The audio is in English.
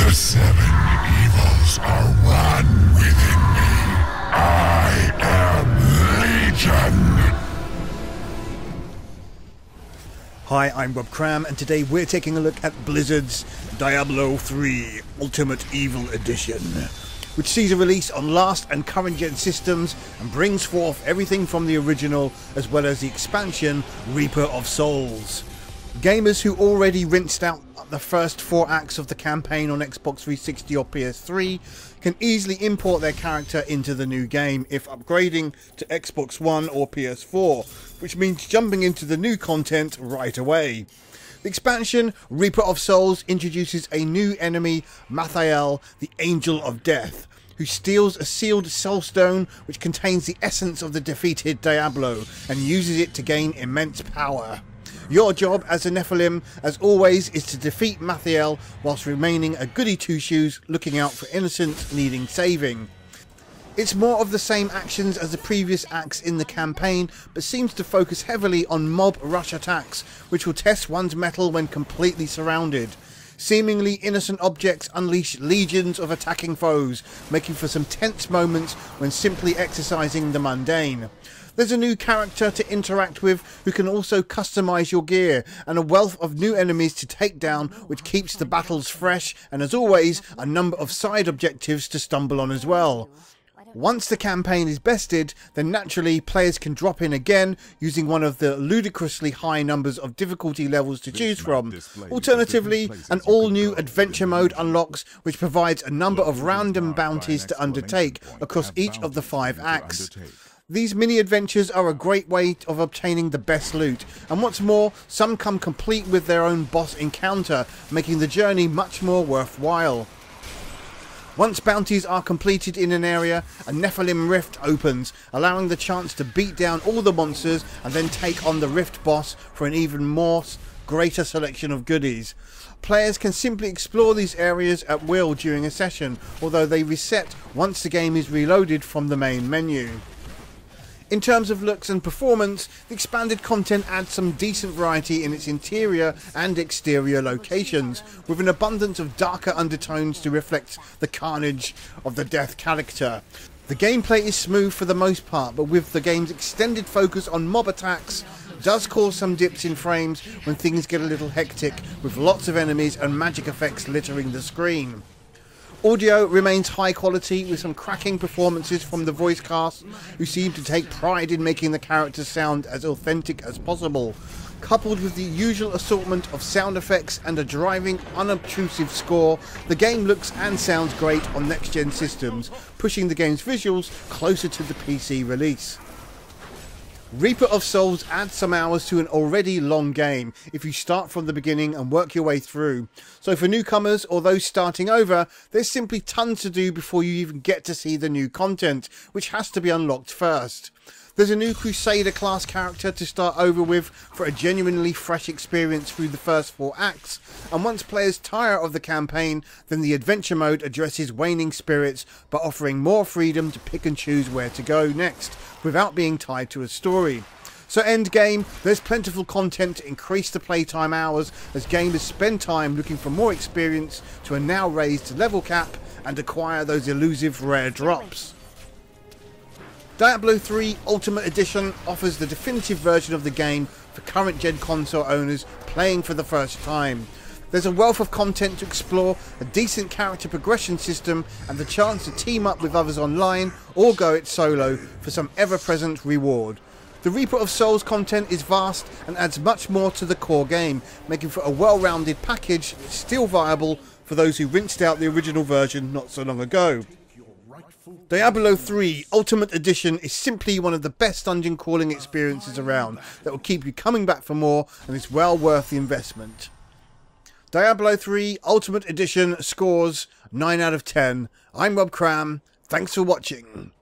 The seven evils are one within me. I am Legion. Hi, I'm Cram, and today we're taking a look at Blizzard's Diablo 3 Ultimate Evil Edition, which sees a release on last and current gen systems and brings forth everything from the original as well as the expansion Reaper of Souls. Gamers who already rinsed out the first 4 acts of the campaign on Xbox 360 or PS3 can easily import their character into the new game if upgrading to Xbox One or PS4, which means jumping into the new content right away. The expansion Reaper of Souls introduces a new enemy, Mathael, the Angel of Death, who steals a sealed soulstone which contains the essence of the defeated Diablo and uses it to gain immense power. Your job as a Nephilim, as always, is to defeat Mathael whilst remaining a goody two-shoes looking out for innocents needing saving. It's more of the same actions as the previous acts in the campaign, but seems to focus heavily on mob rush attacks, which will test one's mettle when completely surrounded. Seemingly innocent objects unleash legions of attacking foes, making for some tense moments when simply exercising the mundane. There's a new character to interact with who can also customise your gear, and a wealth of new enemies to take down which keeps the battles fresh, and as always a number of side objectives to stumble on as well. Once the campaign is bested, then naturally players can drop in again using one of the ludicrously high numbers of difficulty levels to choose from. Alternatively, an all-new adventure mode unlocks, which provides a number of random bounties to undertake across each of the 5 acts. These mini-adventures are a great way of obtaining the best loot, and what's more, some come complete with their own boss encounter, making the journey much more worthwhile. Once bounties are completed in an area, a Nephilim rift opens, allowing the chance to beat down all the monsters and then take on the rift boss for an even more greater selection of goodies. Players can simply explore these areas at will during a session, although they reset once the game is reloaded from the main menu. In terms of looks and performance, the expanded content adds some decent variety in its interior and exterior locations, with an abundance of darker undertones to reflect the carnage of the death character. The gameplay is smooth for the most part, but with the game's extended focus on mob attacks, does cause some dips in frames when things get a little hectic, with lots of enemies and magic effects littering the screen. Audio remains high quality, with some cracking performances from the voice cast, who seem to take pride in making the characters sound as authentic as possible. Coupled with the usual assortment of sound effects and a driving, unobtrusive score, the game looks and sounds great on next-gen systems, pushing the game's visuals closer to the PC release. Reaper of Souls adds some hours to an already long game if you start from the beginning and work your way through. So for newcomers or those starting over, there's simply tons to do before you even get to see the new content, which has to be unlocked first. There's a new Crusader class character to start over with for a genuinely fresh experience through the first 4 acts, and once players tire of the campaign, then the adventure mode addresses waning spirits by offering more freedom to pick and choose where to go next, without being tied to a story. So endgame, there's plentiful content to increase the playtime hours as gamers spend time looking for more experience to a now raised level cap and acquire those elusive rare drops. Diablo 3 Ultimate Edition offers the definitive version of the game for current gen console owners playing for the first time. There's a wealth of content to explore, a decent character progression system, and the chance to team up with others online or go it solo for some ever-present reward. The Reaper of Souls content is vast and adds much more to the core game, making for a well-rounded package that's still viable for those who rinsed out the original version not so long ago. Diablo 3 Ultimate Edition is simply one of the best dungeon crawling experiences around that will keep you coming back for more, and is well worth the investment. Diablo 3 Ultimate Edition scores 9 out of 10. I'm Cram. Thanks for watching.